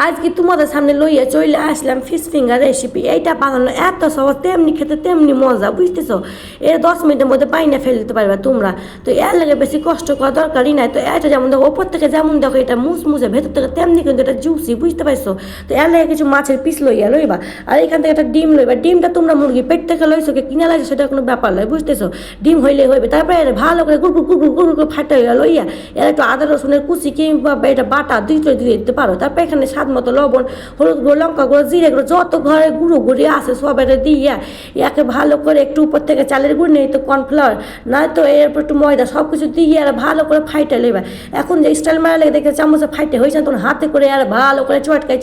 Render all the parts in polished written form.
আজকে তোমাদের সামনে লইয়া চলে আসলাম ফিশ ফিঙ্গার রেসিপি। এইটা বানানো এত সহজ, তেমনি খেতে তেমনি মজা, বুঝতেছো? এর 10 মিনিটের মধ্যে বাইনা ফেলে দিতে পারবে তোমরা। তো এর লাগে বেশি কষ্ট করা দরকারই নাই। তো এটা যেমন দেখো ওপর থেকে যেমন দেখো এটা মুসমুসে, ভেতর থেকে তেমনি কিন্তু এটা জুসি, বুঝতে পারছো? তো এর লাগে কিছু মাছের পিস লইবা। আর এখান থেকে একটা ডিম লইবা। ডিমটা তোমরা মুরগি পেট থেকে লইছো কে কিনা লাগছে সেটা কোনো ব্যাপার নয়, বুঝতেছো? ডিম হইলে হইবে। তারপরে ভালো করে গুড় গুড় গুড় গুড় করে ফাটা লইয়া এর একটু আদা রসুনের কুচি কিংবা এটা বাটা দুইটা দিয়ে দিতে পারো। তারপর এখানে স্বাদ মতো লবণ, হলুদ গুঁড়ো, লঙ্কা গুঁড়ো, জিরে গুঁড়ো, যত ঘরে গুঁড়ো গুঁড়ি আছে সব এটা দিয়ে একে ভালো করে একটু উপর থেকে চালের গুঁড়ো নেই তো কর্নফ্লাওয়ার নয় তো এরপর একটু ময়দা সব কিছু দিয়ে আর ভালো করে ফাইটে লেবা। এখন যে স্টাইল মারা লেগে দেখে চামচে ফাইটে হয়েছে তখন হাতে করে আর ভালো করে চটকায়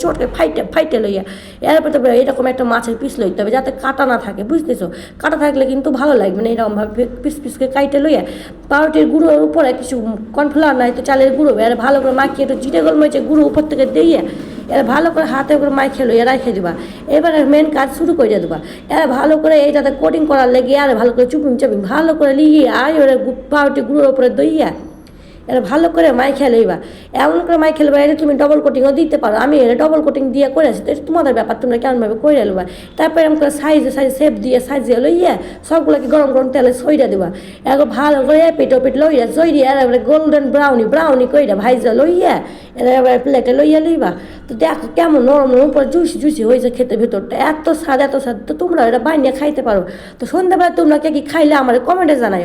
ফাইটে লইয়া এরপর তো এরকম একটা মাছের পিস লইতে হবে যাতে কাটা না থাকে, বুঝতেছো? কাটা থাকলে কিন্তু ভালো লাগবে না। এরকমভাবে পিস পিসকে কাইটে লইয়া পাউরুটির গুঁড়োর উপরে কিছু কর্নফ্লাওয়ার নাই তো চালের গুঁড়ো আর ভালো করে মাখিয়ে একটু জিরে গোলমরিচের গুঁড়ো উপর থেকে দিয়ে এরা ভালো করে হাতে করে মাখিয়ে লইয়া রাখে দিবা। এবারে মেন কাজ শুরু করে দেবা। এরা ভালো করে এইটাতে কোটিং করার লেগে আর ভালো করে চুপিং ভালো করে লিয়ে আর ওরা পাউরুটি গুঁড়োর উপরে দইয়া এটা ভালো করে মাইখা লইবা। এমন করে মাইখা লইবা এটা তুমি ডবল কোটিংও দিতে পারো। আমি এটা ডবল কোটিং দিয়ে করে আছি, তো এটা তোমাদের ব্যাপার, তোমরা কেমনভাবে করে লইবা। তারপরে এরকম করে সাইজে শেপ দিয়ে সাইজে লইয়া সবগুলোকে গরম গরম তেলে সইটা দিবা। এরকম ভালো করে পেট লইয়া সইরি আর গোল্ডেন ব্রাউনি কইরা ভাইজা লইয়া এরা এবার প্লেটে লইয়া লইবা। তো দেখো কেমন নরম নরম উপরে জুসি হয়েছে খেতে, ভেতরটা এত স্বাদ তো তোমরা এটা বানিয়ে খাইতে পারো। তো সন্ধ্যাবেলা তোমরা কে কি খাইলে আমার কমেন্টে জানাও।